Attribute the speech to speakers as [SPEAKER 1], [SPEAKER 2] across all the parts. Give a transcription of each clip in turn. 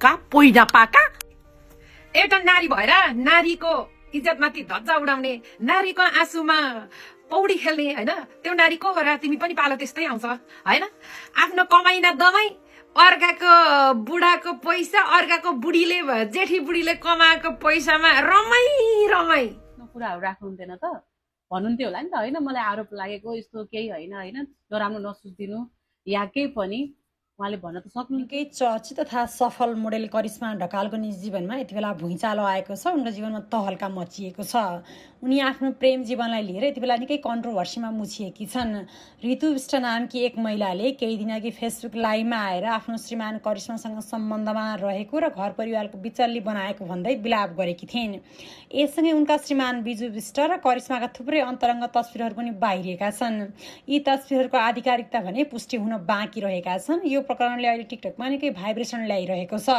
[SPEAKER 1] भएका पोइना पाका
[SPEAKER 2] एउटा नारी भएर नारीको इज्जतमाथि धज्जा उडाउने, नारीको आँसुमा पौडी खेल्ने हैन, त्यो नारी को हो र? तिमी पनि पालो त्यस्तै आउँछ हैन। आफ्नो कमाइ न दमाई, अर्काको बुढाको पैसा, अर्काको बुढीले जेठी बुढीले कमाएको पैसामा रमाई रमाई
[SPEAKER 3] कुराहरू राख्नु हुन्थेन त, भन्नुहुन्थ्यो होला नि त हैन। मलाई आरोप लागेको यस्तो केही होइन हैन, नराम्रो नसोचिदिनु या केही पनि उहाँले भन्न त सक्नु।
[SPEAKER 4] निकै चर्चित तथा सफल मोडेल करिश्मा ढकालको निजी जीवनमा यति बेला भुइँचालो आएको छ। उनको जीवनमा तहल्का मचिएको छ। उनी आफ्नो प्रेम जीवनलाई लिएर यति बेला निकै कन्ट्रोभर्सीमा मुछिएकी छन्। ऋतु विष्ट नामकी एक महिलाले केही दिन अघि फेसबुक लाइभमा आएर आफ्नो श्रीमान करिश्मासँग सम्बन्धमा रहेको र घर परिवारको बिचल्ली बनाएको भन्दै विलाप गरेकी थिइन्। यससँगै उनका श्रीमान बिजु विष्ट र करिश्माका थुप्रै अन्तरङ्ग तस्बिरहरू पनि बाहिरिएका छन्। यी तस्बिरहरूको आधिकारिकता भने पुष्टि हुन बाँकी रहेका छन्। यो प्रकरणले अहिले टिकटकमा निकै भाइब्रेसन ल्याइरहेको छ।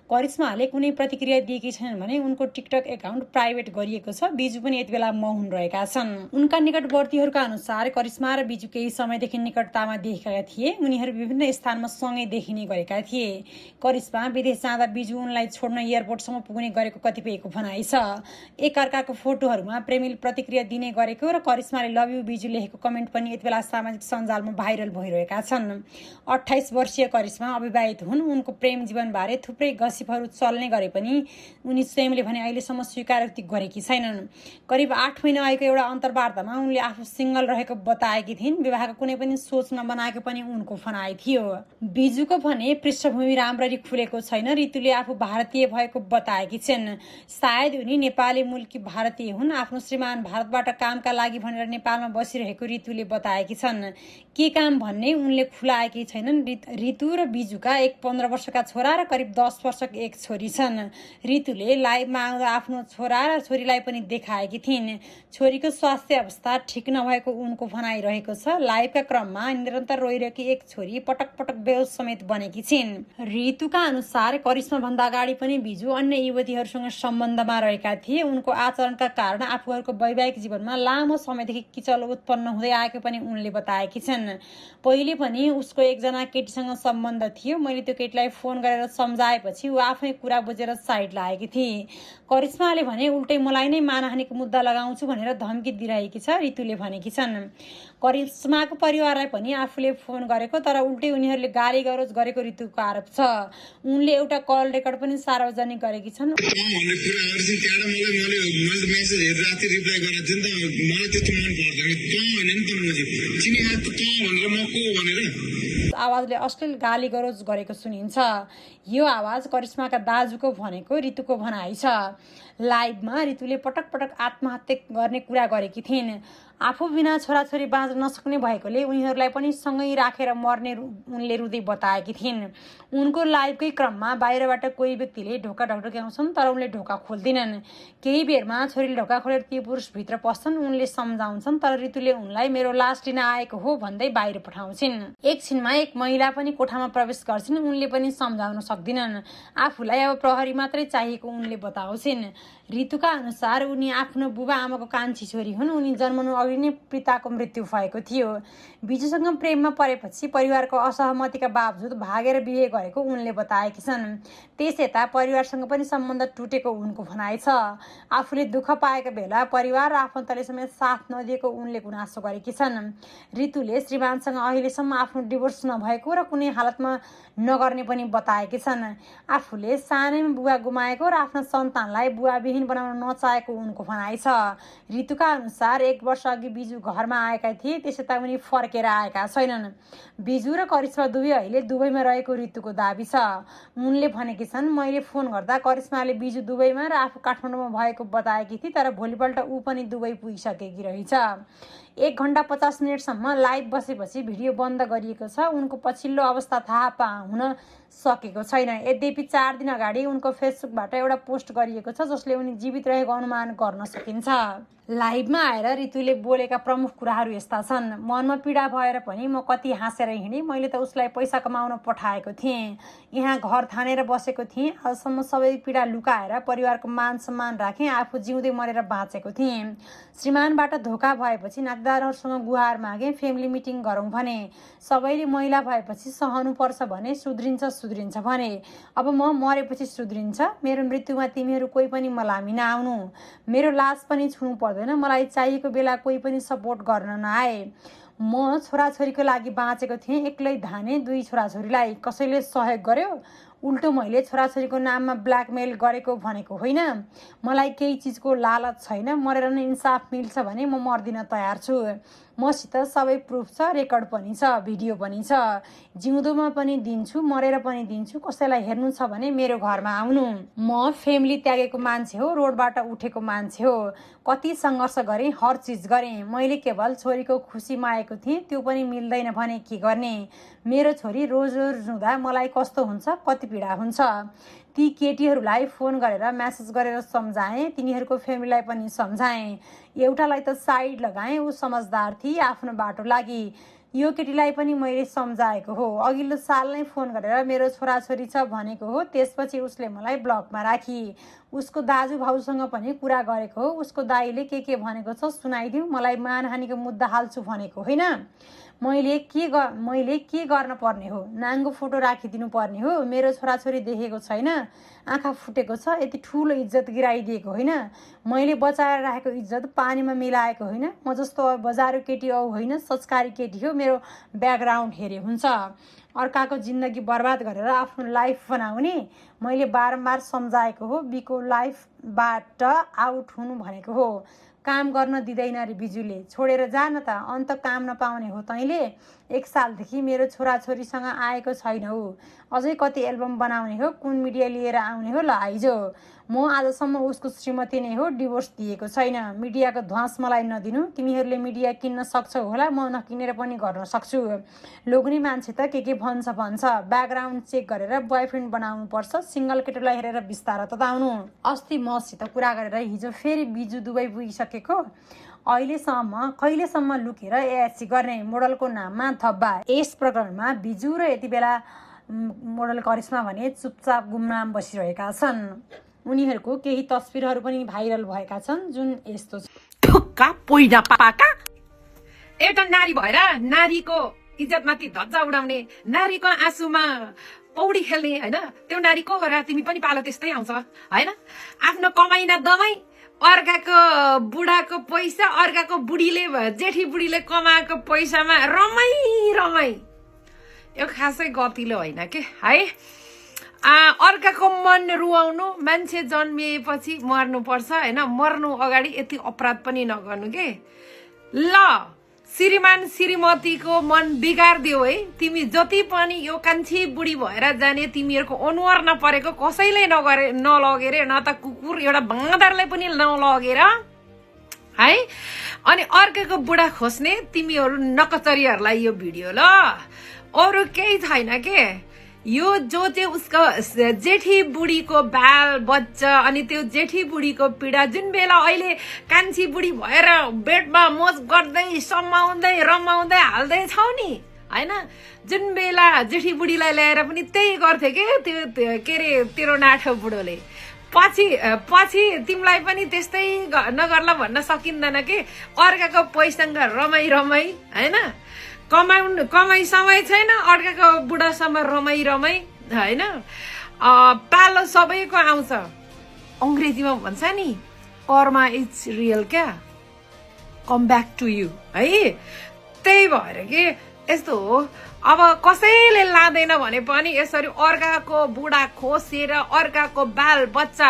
[SPEAKER 4] करिश्माले कुनै प्रतिक्रिया दिएकी छैनन् भने उनको टिकटक एकाउन्ट प्राइभेट गरिएको छ। बिजु पनि यति बेला मौन रहेका छन्। उनका निकटवर्तीहरूका अनुसार करिश्मा र बिजु केही समयदेखि निकटतामा देखेका थिए। उनीहरू विभिन्न स्थानमा सँगै देखिने गरेका थिए। करिश्मा विदेश जाँदा बिजु उनलाई छोड्न एयरपोर्टसम्म पुग्ने गरेको कतिपयको भनाइ छ। एकअर्काको फोटोहरूमा प्रेमिल प्रतिक्रिया दिने गरेको र करिश्माले लभ यु बिजु लेखेको कमेन्ट पनि यति बेला सामाजिक सञ्जालमा भाइरल भइरहेका छन्। 28 वर्षीय करिश्मा अविवाहित हुन्। उनको प्रेम जीवनबारे थुप्रै गसिपहरू चल्ने गरे पनि उनी स्वयंले भने अहिलेसम्म स्वीकारोक्ति गरेकी छैनन्। करिब 8 महिना अघिको एउटा अन्तर्वार्तामा उनले आफू सिङ्गल रहेको बताएकी थिइन्। विवाहको कुनै पनि सोच नबनाएको पनि उनको भनाइ थियो। बिजुको भने पृष्ठभूमि राम्ररी खुलेको छैन। ऋतुले आफू भारतीय भएको बताएकी छिन्। सायद उनी नेपाली मूलकी भारतीय हुन्। आफ्नो श्रीमान भारतबाट कामका लागि भनेर नेपालमा बसिरहेको ऋतुले बताएकी छन्। के काम भन्ने उनले खुलाएकी छैनन्। ऋतु र बिजुका एक 15 वर्षका छोरा र करिब 10 वर्षको एक छोरी छन्। ऋतुले लाइभमा आउँदा आफ्नो छोरा र छोरीलाई पनि देखाएकी थिइन्। छोरीको स्वास्थ्य अवस्था ठिक नभएको उनको भनाइ रहेको छ। लाइभका क्रममा निरन्तर रोइरहेकी एक छोरी पटक पटक बेहोस समेत बनेकी छिन्। ऋतुका अनुसार करिश्मा भन्दा अगाडि पनि बिजु अन्य युवतीहरूसँग सम्बन्धमा रहेका थिए। उनको आचरणका कारण आफूहरूको वैवाहिक जीवनमा लामो समयदेखि किचलो उत्पन्न हुँदै आएको पनि उनले बताएकी छन्। पहिले पनि उसको एकजना केटीसँग सम्बन्ध थियो। मैले त्यो केटीलाई फोन गरेर सम्झाएपछि ऊ आफै कुरा बुझेर साइड लागेकी थिए। करिश्माले भने उल्टै मलाई नै मानहानिको मुद्दा लगाउँछु भनेर धम्की दिइरहेकी छ। ऋतुले भनेकी छन्। करिश्माको परिवारलाई पनि आफूले फोन गरेको तर उल्टै उनीहरूले गाली गरोज गरेको ऋतुको आरोप छ। उनले एउटा कल रेकर्ड पनि सार्वजनिक गरेकी छन्। आवाजले अश्लील गाली गरोज गरेको सुनिन्छ। यो आवाज करिश्माका दाजुको भनेको ऋतुको भनाइ छ। लाइभमा ऋतुले पटक पटक आत्महत्या गर्ने कुरा गरेकी थिइन्। आफू बिना छोराछोरी बाँच्न नसक्ने भएकोले उनीहरूलाई पनि सँगै राखेर मर्ने उनले रुँदै बताएकी थिइन्। उनको लाइभकै क्रममा बाहिरबाट कोही व्यक्तिले ढोका ढकढक्याउँछन् तर उनले ढोका खोल्दिनन्। केही बेरमा छोरीले ढोका खोलेर ती पुरुष भित्र पस्छन्। उनले सम्झाउँछन् तर ऋतुले उनलाई मेरो लास लिन आएको हो भन्दै बाहिर पठाउँछिन्। एकछिनमा एक महिला पनि कोठामा प्रवेश गर्छिन्। उनले पनि सम्झाउन सक्दिनन्। आफूलाई अब प्रहरी मात्रै चाहिएको उनले बताउँछिन्। ऋतुका अनुसार उनी आफ्नो बुबा आमाको कान्छी छोरी हुन्। उनी जन्मनु अघि नै पिताको मृत्यु भएको थियो। बिजुसँग प्रेममा परेपछि परिवारको असहमतिका बावजुद भागेर बिहे गरेको उनले बताएकी छन्। त्यस यता परिवारसँग पनि सम्बन्ध टुटेको उनको भनाइ छ। आफूले दुःख पाएको बेला परिवार र आफन्तले समेत साथ नदिएको उनले गुनासो गरेकी छन्। ऋतुले श्रीमानसँग अहिलेसम्म आफ्नो डिभोर्स नभएको र कुनै हालतमा नगर्ने पनि बताएकी छन्। आफूले सानैमा बुवा गुमाएको र आफ्ना सन्तानलाई बुवाविहीन बनाउन नचाहेको उनको भनाइ छ। ऋतुका अनुसार 1 वर्ष अघि बिजु घरमा आएका थिए। त्यसै उनी फर्केर आएका छैनन्। बिजु र करिश्मा दुवै अहिले दुबईमा रहेको ऋतुको दाबी छ। उनले भनेकी छन्, मैले फोन गर्दा करिश्माले बिजु दुबईमा र आफू काठमाडौँमा भएको बताएकी थिए तर भोलिपल्ट ऊ पनि दुबई पुगिसकेकी रहेछ। 1 घण्टा 50 मिनटसम्म लाइभ बसेपछि भिडियो बन्द गरिएको छ। उनको पछिल्लो अवस्था थाहा हुन सकेको छैन। यद्यपि 4 दिन अगाडि उनको फेसबुकबाट एउटा पोस्ट गरिएको छ जसले उनी जीवित रहेको अनुमान गर्न सकिन्छ। लाइभमा आएर ऋतुले बोलेका प्रमुख कुराहरू यस्ता छन्। मनमा पीडा भएर पनि म कति हाँसेर हिँडेँ। मैले त उसलाई पैसा कमाउन पठाएको थिएँ। यहाँ घर थानेर बसेको थिएँ। आजसम्म सबै पीडा लुकाएर परिवारको मान सम्मान राखेँ। आफू जिउँदै मरेर बाँचेको थिएँ। श्रीमानबाट धोका भएपछि नाग्दा नातेदारहरूसँग गुहार मागे, फ्यामिली मिटिङ गरौँ भने सबैले महिला भएपछि सहनुपर्छ भने सुध्रिन्छ भने अब म मरेपछि सुध्रिन्छ। मेरो मृत्युमा तिमीहरू कोही पनि मलामी नआउनु, मेरो लास पनि छुनु पर्दैन, मलाई चाहिएको बेला कोही पनि सपोर्ट गर्न नआए। म छोराछोरीको लागि बाँचेको थिएँ, एक्लै धाने 2 छोराछोरीलाई कसैले सहयोग गर्यो? उल्टो मैले छोराछोरीको नाममा ब्ल्याकमेल गरेको भनेको होइन। मलाई केही चिजको लालच छैन, मरेर नै इन्साफ मिल्छ भने म मर्दिन तयार छु। मसित सबै प्रुफ छ, रेकर्ड पनि छ, भिडियो पनि छ, जिउँदोमा पनि दिन्छु, मरेर पनि दिन्छु। कसैलाई हेर्नु छ भने मेरो घरमा आउनु। म फ्यामिली त्यागेको मान्छे हो, रोडबाट उठेको मान्छे हो, कति सङ्घर्ष गरेँ, हर चिज गरेँ। मैले केवल छोरीको खुसी मागेको थिएँ, त्यो पनि मिल्दैन भने के गर्ने? मेरो छोरी रोज रुँदा मलाई कस्तो हुन्छ, कति पीडा हुन्छ। ती केटीहरूलाई फोन गरेर म्यासेज गरेर सम्झाएँ, तिनीहरूको फ्यामिलीलाई पनि सम्झाएँ। एउटालाई त साइड लगाएँ, ऊ समझदार थिए, आफ्नो बाटो लागि। यो केटीलाई पनि मैले सम्झाएको हो। अघिल्लो साल नै फोन गरेर मेरो छोराछोरी छ भनेको हो, त्यसपछि उसले मलाई ब्लकमा राखी। उसको दाजुभाउसँग पनि कुरा गरेको हो, उसको दाइले के भनेको छ सुनाइदिउँ, मलाई मानहानिको मुद्दा हाल्छु भनेको होइन। मैले के गर्न पर्ने हो? नाङ्गो फोटो राखिदिनु पर्ने हो? मेरो छोराछोरी देखेको छैन, आँखा फुटेको छ, यति ठुलो इज्जत गिराइदिएको होइन। मैले बचाएर राखेको इज्जत पानीमा मिलाएको होइन। म जस्तो बजारु केटी औ होइन, संस्कारी केटी हो। मेरो ब्याकग्राउन्ड हेरे हुन्छ। अर्काको जिन्दगी बर्बाद गरेर आफ्नो लाइफ बनाउने मैले बारम्बार सम्झाएको हो। बीको लाइफबाट आउट हुनु भनेको हो। काम गर्न दिँदैन रे बिजुले, छोडेर जान त, अन्त काम नपाउने हो तैँले। 1 सालदेखि मेरो छोराछोरीसँग आएको छैन ऊ। अझै कति एल्बम बनाउने हो, कुन मिडिया लिएर आउने हो, ल आइजो। म आजसम्म उसको श्रीमती नै हो, डिभोर्स दिएको छैन। मिडियाको ध्वास मलाई नदिनु। तिमीहरूले मिडिया किन्न सक्छौ होला, म नकिनेर पनि गर्न सक्छु। लोग्ने मान्छे त के भन्छ। ब्याकग्राउन्ड चेक गरेर बोयफ्रेन्ड बनाउनु पर्छ, सिङ्गल केटोलाई हेरेर बिस्तारा तताउनु। अस्ति मसित कुरा गरेर हिजो फेरि बिजु दुबई पुगिसकेको। कहिलेसम्म लुकेर एएससी गर्ने? मोडलको नाममा थब्बा। यस प्रकरणमा बिजु र यति बेला मोडल करिश्मा भने चुपचाप गुमनाम बसिरहेका छन्। उनीहरूको केही तस्बिरहरू पनि भाइरल भएका छन्, जुन यस्तो छ।
[SPEAKER 2] ठुक्का पोइना पाका। एउटा नारी भएर नारीको इज्जतमाथि धज्जा उडाउने, नारीको आँसुमा पौडी खेल्ने होइन, त्यो नारी को हो र? तिमी पनि पालो त्यस्तै आउँछ होइन। आफ्नो कमाइ न दमाई, अर्काको बुढाको पैसा, अर्काको बुढीले जेठी बुढीले कमाएको पैसामा रमाई। यो खासै गतिलो होइन के है। अर्काको मन रुवाउनु, मान्छे जन्मिएपछि मर्नुपर्छ होइन, मर्नु अगाडि यति अपराध पनि नगर्नु के। ल श्रीमान श्रीमतीको मन बिगारिदियो है तिमी। जति पनि यो कान्छी बुढी भएर जाने तिमीहरूको अनुहार नपरेको कसैले नलगेर, न त कुकुर एउटा बाँदरलाई पनि नलगेर है। अनि अर्काको बुढा खोज्ने तिमीहरू नकचरीहरूलाई यो भिडियो ल, अरू केही छैन के। यो जो चाहिँ उसको जेठी बुढीको बाल बच्चा, अनि त्यो जेठी बुढीको पीडा, जुन बेला अहिले कान्छी बुढी भएर बेडमा मोज गर्दै समाउँदै रमाउँदै हाल्दै छौ नि होइन, जुन बेला जेठी बुढीलाई ल्याएर पनि त्यही गर्थे के त्यो के अरे तेरो नाठो बुढोले। पछि तिमीलाई पनि त्यस्तै नगर्ला भन्न सकिँदैन के। अर्काको पैसासँग रमाई होइन, कमाइ समय छैन, अर्काको बुढासम्म रमाई होइन। पालो सबैको आउँछ। अङ्ग्रेजीमा भन्छ नि कर्मा इज रियल क्या, कम ब्याक टु यु है। त्यही भएर के यस्तो हो। अब कसैले लाँदैन भने पनि यसरी अर्काको बुढा खोसेर, अर्काको बाल बच्चा,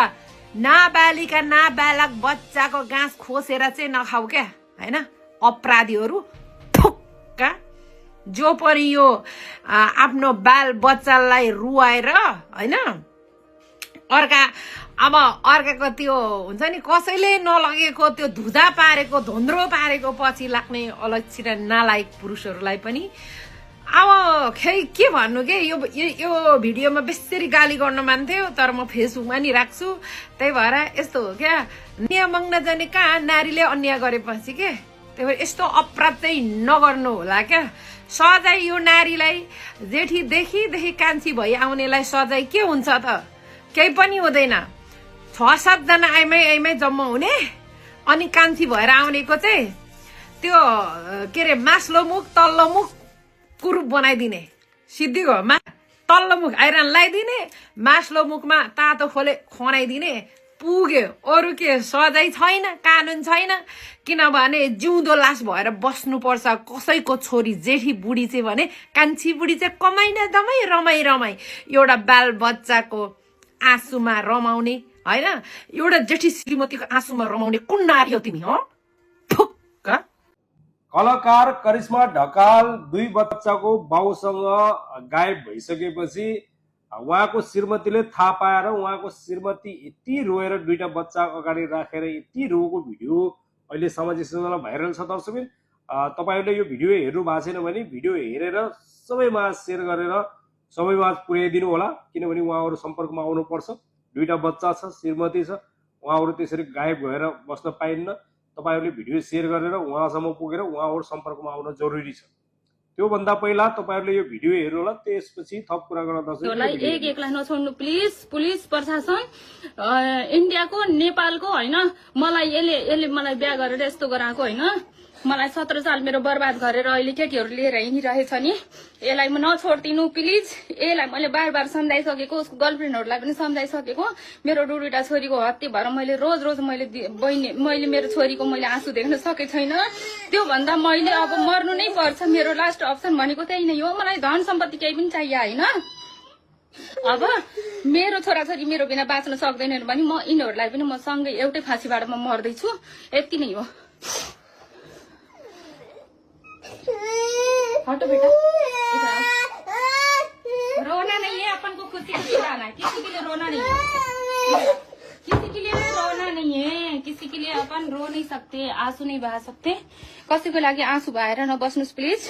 [SPEAKER 2] नाबालिका नाबालक बच्चाको गाँस खोसेर चाहिँ नखाऊ क्या होइन। अपराधीहरू ठुक्का जो पनि यो आफ्नो बाल बच्चालाई रुवाएर होइन, अर्काको त्यो हुन्छ नि कसैले नलगेको त्यो धुधा पारेको, धोन्द्रो पारेको पछि लाग्ने अलक्षित नालायक पुरुषहरूलाई पनि अब के भन्नु के। यो भिडियोमा बेसरी गाली गर्न मान्थ्यो, तर म फेसबुकमा नि राख्छु। त्यही भएर यस्तो हो क्या, न्याय माग्न जाने कहाँ नारीले अन्याय गरेपछि के। त्यही भएर यस्तो अपराध चाहिँ नगर्नु होला क्या। सजाय यो नारीलाई, जेठीदेखि कान्छी भई आउनेलाई सजाय के हुन्छ त? केही पनि हुँदैन। 6-7 जना आइमै जम्मा हुने, अनि कान्छी भएर आउनेको चाहिँ त्यो के अरे मास्लो मुख तल्लो मुख कुरूप बनाइदिने सिद्धिको तल्लो मुख आइरन लगाइदिने मास्लो मुखमा तातो खोले खनाइदिने पुग्यो अरू के सजाय छैन कानुन छैन किनभने जिउँदो लास भएर बस्नुपर्छ कसैको छोरी जेठी बुढी चाहिँ भने कान्छी बुढी चाहिँ कमाइन दमाई रमाई रमाई एउटा बाल बच्चाको आँसुमा रमाउने होइन एउटा जेठी श्रीमतीको आँसुमा रमाउने कुन नारी हो तिमी हो फुक्क
[SPEAKER 1] कलाकार करिश्मा ढकाल 2 बच्चाको बाउसँग गायब भइसकेपछि उहाँको श्रीमतीले थाहा पाएर उहाँको श्रीमती यति रोएर 2टा बच्चा अगाडि राखेर यति रोएको भिडियो अहिले सामाजिक सञ्जालमा भाइरल छ। दर्शकबिन तपाईँहरूले यो भिडियो हेर्नु भएको छैन भने भिडियो हेरेर सबैमा सेयर गरेर सबैमा पुर्याइदिनु होला किनभने उहाँहरू सम्पर्कमा आउनुपर्छ। 2टा बच्चा छ श्रीमती छ उहाँहरू त्यसरी गायब भएर बस्न पाइन्न। तपाईँहरूले भिडियो सेयर गरेर उहाँसम्म पुगेर उहाँहरू सम्पर्कमा आउन जरुरी छ। त्योभन्दा पहिला तपाईँहरूले यो भिडियो हेर्नु होला त्यसपछि थप कुरा गर्न
[SPEAKER 5] दर्शकलाई एकलाई नछोड्नु प्लिज पुलिस प्रशासन इन्डियाको नेपालको होइन मलाई यसले मलाई बिहा गरेर यस्तो गराएको होइन मलाई 17 साल मेरो बर्बाद गरेर अहिले केटीहरू लिएर हिँडिरहेछ नि यसलाई म नछोड्दिनु प्लिज। यसलाई मैले बार बार सम्झाइसकेको उसको गर्लफ्रेन्डहरूलाई पनि सम्झाइसकेको मेरो 2टा छोरीको हत्या भएर मैले रोज मैले मेरो छोरीको मैले आँसु देख्न सके छैन। त्यो भन्दा मैले अब मर्नु नै पर्छ मेरो लास्ट अप्सन भनेको त्यही नै हो। मलाई धन सम्पत्ति केही पनि चाहियो होइन। अब मेरो छोराछोरी मेरो बिना बाँच्न सक्दैनन् भने म यिनीहरूलाई पनि म सँगै एउटै फाँसीबाट म मर्दैछु यति नै हो। हटो बेटा रोना नहीं है अपन को खुशी खुशी रहना है किसी के लिए रोना नहीं है किसी के लिए रोना नहीं है किसी के लिए अपन रो नहीं सकते आंसू नहीं बहा सकते कसैको लागि आंसू बहाएर नबस्नुस् प्लिज।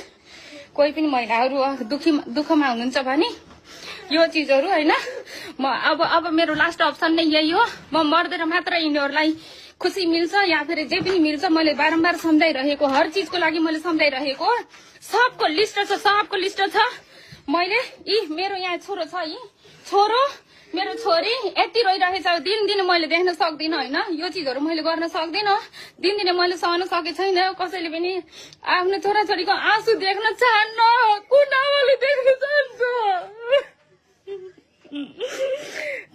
[SPEAKER 5] कोही पनि महिलाहरू दुःखमा हुनुहुन्छ भने यो चीजहरू होइन म अब मेरो लास्ट अप्सन नै यही हो। म मर्देर मात्र यिनीहरूलाई खुसी मिल्छ या फिर जे पनि मिल्छ मैले बारम्बार सम्झाइरहेको हर चीजको लागि मैले सम्झाइरहेको सबको लिस्ट छ। मैले मेरो यहाँ छोरो छ छोरो मेरो छोरी यति रोइरहेछ दिन मैले देख्न सक्दिनँ होइन यो चीजहरू मैले गर्न सक्दिनँ दिन मैले सहन सके छैन। कसैले पनि आफ्नो छोराछोरीको आँसु देख्न चाहन्न कुन आमाले देख्न चाहन्छ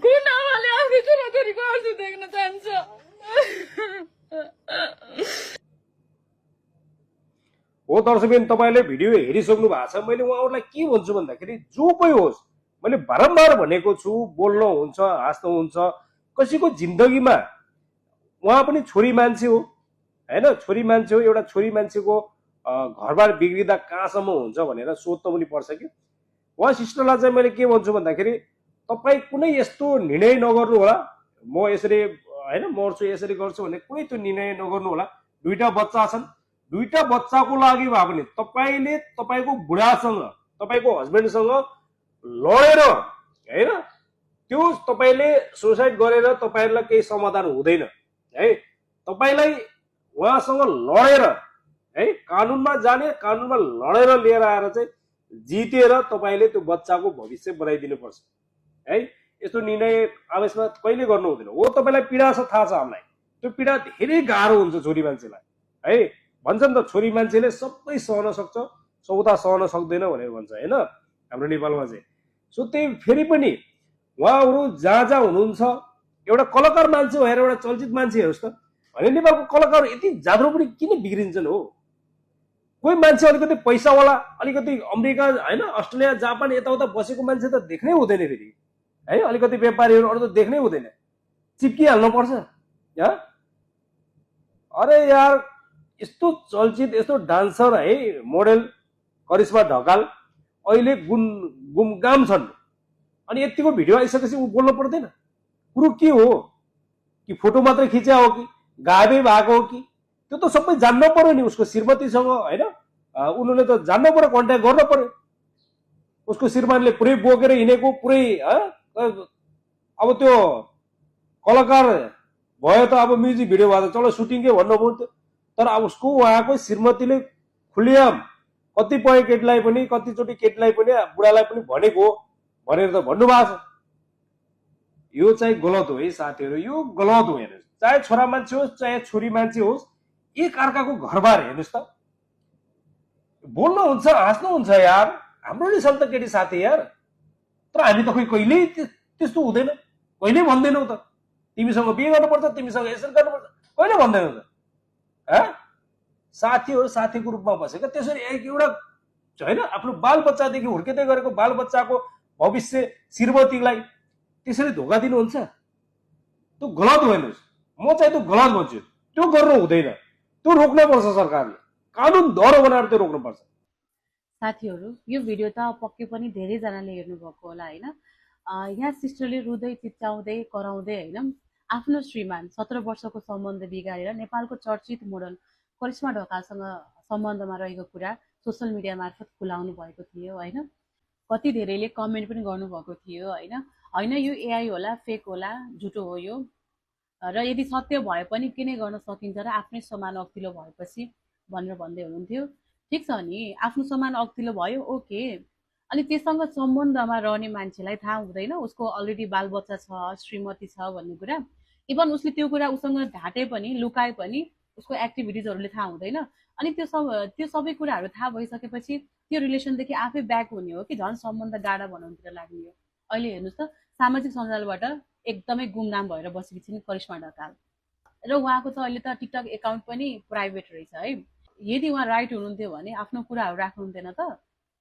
[SPEAKER 5] कुन आमाले आफ्नो छोराछोरीको आँसु देख्न चाहन्छ।
[SPEAKER 1] हो दर्शकबिन तपाईँले भिडियो हेरिसक्नु भएको छ। मैले उहाँहरूलाई के भन्छु भन्दाखेरि जो कोही होस् मैले बारम्बार भनेको छु बोल्न हुन्छ हाँस्न हुन्छ कसैको जिन्दगीमा उहाँ पनि छोरी मान्छे हो होइन छोरी मान्छे हो एउटा छोरी मान्छेको घरबार बिग्रिँदा कहाँसम्म हुन्छ भनेर सोध्न पनि पर्छ कि। उहाँ सिस्टरलाई चाहिँ मैले के भन्छु भन्दाखेरि तपाईँ कुनै यस्तो निर्णय नगर्नु होला म यसरी होइन मर्छु यसरी गर्छु भने कुनै त्यो निर्णय नगर्नु होला। 2टा बच्चा छन् 2टा बच्चाको लागि भए पनि तपाईँले तपाईँको बुढासँग तपाईँको हस्बेन्डसँग लडेर होइन त्यो तपाईँले सुसाइड गरेर तपाईँहरूलाई केही समाधान हुँदैन है। तपाईँलाई उहाँसँग लडेर है कानुनमा जाने कानुनमा लडेर लिएर आएर चाहिँ जितेर तपाईँले त्यो बच्चाको भविष्य बनाइदिनु पर्छ है। यस्तो निर्णय आवेशमा कहिले गर्नु हुँदैन। हो तपाईँलाई पीडा छ थाहा छ हामीलाई त्यो पीडा धेरै गाह्रो हुन्छ छोरी मान्छेलाई है। भन्छ नि त छोरी मान्छेले सबै सहन सक्छ सौदा सहन सक्दैन भनेर भन्छ होइन हाम्रो नेपालमा चाहिँ। सो त्यही फेरि पनि उहाँहरू जहाँ हुनुहुन्छ एउटा कलाकार मान्छे भएर एउटा चलचित मान्छे हेर्नुहोस् त होइन नेपालको कलाकार यति जात्रो पनि किन बिग्रिन्छन् हो। कोही मान्छे अलिकति पैसावाला अलिकति अमेरिका होइन अस्ट्रेलिया जापान यताउता बसेको मान्छे त देख्नै हुँदैन फेरि है। अलिकति व्यापारीहरू अरू त देख्नै हुँदैन चिप्किहाल्नुपर्छ। अरे यार यस्तो चलचित यस्तो डान्सर है मोडेल करिश्मा ढकाल अहिले गुमगाम छन् अनि यतिको भिडियो आइसकेपछि ऊ बोल्नु पर्दैन। कुरो के हो कि फोटो मात्रै खिच्या हो कि गायबै भएको हो कि त्यो त सबै जान्न पर्यो नि। उसको श्रीमतीसँग होइन उनीहरूले त जान्न पर्यो कन्ट्याक्ट गर्नु पर्यो। उसको श्रीमानले पुरै बोकेर हिँडेको पुरै अब त्यो कलाकार भयो त अब म्युजिक भिडियो भयो त चलो सुटिङकै भन्नु पर्यो तर अब उसको उहाँको श्रीमतीले खुलियाम कतिपय केटीलाई पनि कतिचोटि केटीलाई पनि बुढालाई पनि भनेको भनेर त भन्नुभएको छ। यो चाहिँ गलत हो है साथीहरू यो गलत हो। हेर्नुहोस् चाहे छोरा मान्छे होस् चाहे छोरी मान्छे होस् एक अर्काको घरबार हेर्नुहोस् त, बोल्नुहुन्छ हाँस्नुहुन्छ यार, हाम्रो नि छन् त केटी साथी यार। तर हामी त खोइ कहिल्यै त्यस्तो हुँदैन, कहिल्यै भन्दैनौँ त तिमीसँग बिहे गर्नुपर्छ, तिमीसँग यसरी गर्नुपर्छ, कहिले भन्दैनौँ त। साथीहरू साथीको रूपमा बसेका, त्यसरी एउटा होइन आफ्नो बालबच्चादेखि हुर्किँदै गरेको बालबच्चाको भविष्य श्रीमतीलाई त्यसरी धोका दिनुहुन्छ, त्यो गलत हो। हेर्नुहोस्, म चाहिँ त्यो गलत भन्छु, त्यो गर्नु हुँदैन, त्यो रोक्नुपर्छ सरकारले, कानुन दह्रो बनाएर त्यो रोक्नुपर्छ।
[SPEAKER 3] साथीहरू यो भिडियो त पक्कै पनि धेरैजनाले हेर्नुभएको होला होइन। यहाँ सिस्टरले रुँदै चिच्याउँदै कराउँदै होइन आफ्नो श्रीमान 17 वर्षको सम्बन्ध बिगारेर नेपालको चर्चित मोडल करिश्मा ढकालसँग सम्बन्धमा रहेको कुरा सोसियल मिडिया मार्फत खुलाउनु भएको थियो होइन। कति धेरैले कमेन्ट पनि गर्नुभएको थियो होइन, होइन यो एआई होला, फेक होला, झुटो हो यो, र यदि सत्य भए पनि के नै गर्न सकिन्छ र आफ्नै समान अघिल्लो भएपछि भनेर भन्दै हुनुहुन्थ्यो। ठिक छ नि, आफ्नो समान अघिल्लो भयो ओके, अनि त्योसँग सम्बन्धमा रहने मान्छेलाई थाहा हुँदैन उसको अलरेडी बालबच्चा छ, श्रीमती छ भन्ने कुरा। इभन उसले त्यो कुरा उसँग ढाँटे पनि लुकाए पनि उसको एक्टिभिटिजहरूले थाहा हुँदैन। अनि त्यो सबै कुराहरू थाहा भइसकेपछि त्यो रिलेसनदेखि आफै ब्याक हुने हो कि झन् सम्बन्ध गाढा बनाउनुतिर लाग्ने हो। अहिले हेर्नुहोस् त, सामाजिक सञ्जालबाट एकदमै गुमनाम भएर बसेकी छिन् करिश्मा ढकाल, र उहाँको त अहिले त टिकटक एकाउन्ट पनि प्राइभेट रहेछ है। यदि उहाँ राइट हुनुहुन्थ्यो भने आफ्नो कुराहरू राख्नुहुन्थेन त,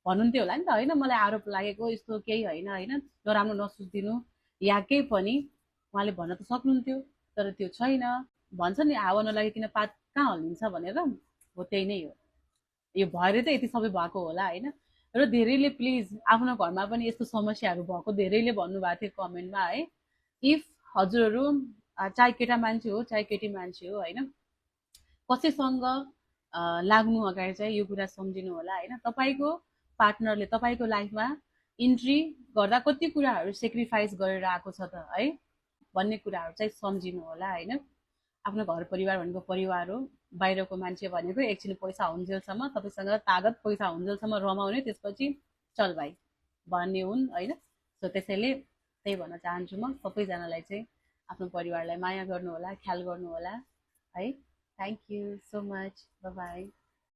[SPEAKER 3] भन्नुहुन्थ्यो होला नि त होइन मलाई आरोप लागेको यस्तो केही होइन होइन, नराम्रो नसोचिदिनु या केही पनि उहाँले भन्न त सक्नुहुन्थ्यो, तर त्यो छैन। भन्छ नि हावा नलागिकन पात कहाँ हल्लिन्छ भनेर, हो त्यही नै हो। यो भएर त यति सबै भएको होला होइन। र धेरैले प्लिज आफ्नो घरमा पनि यस्तो समस्याहरू भएको धेरैले भन्नुभएको थियो कमेन्टमा है। इफ हजुरहरू चाहे केटा मान्छे हो चाहे केटी मान्छे हो होइन, कसैसँग लाग्नु अगाडि चाहिँ यो कुरा सम्झिनु होला होइन, तपाईँको पार्टनरले तपाईँको लाइफमा इन्ट्री गर्दा कति कुराहरू सेक्रिफाइस गरेर आएको छ त है भन्ने कुराहरू चाहिँ सम्झिनु होला होइन। आफ्नो घर परिवार भनेको परिवार हो, बाहिरको मान्छे भनेको एकछिन पैसा हुन्जेलसम्म तपाईँसँग तागत पैसा हुन्जेलसम्म रमाउने, त्यसपछि चल भाइ भन्ने हुन् होइन। सो त्यसैले त्यही भन्न चाहन्छु म सबैजनालाई चाहिँ आफ्नो परिवारलाई माया गर्नु होला, ख्याल गर्नु होला है। Thank you so much, by by.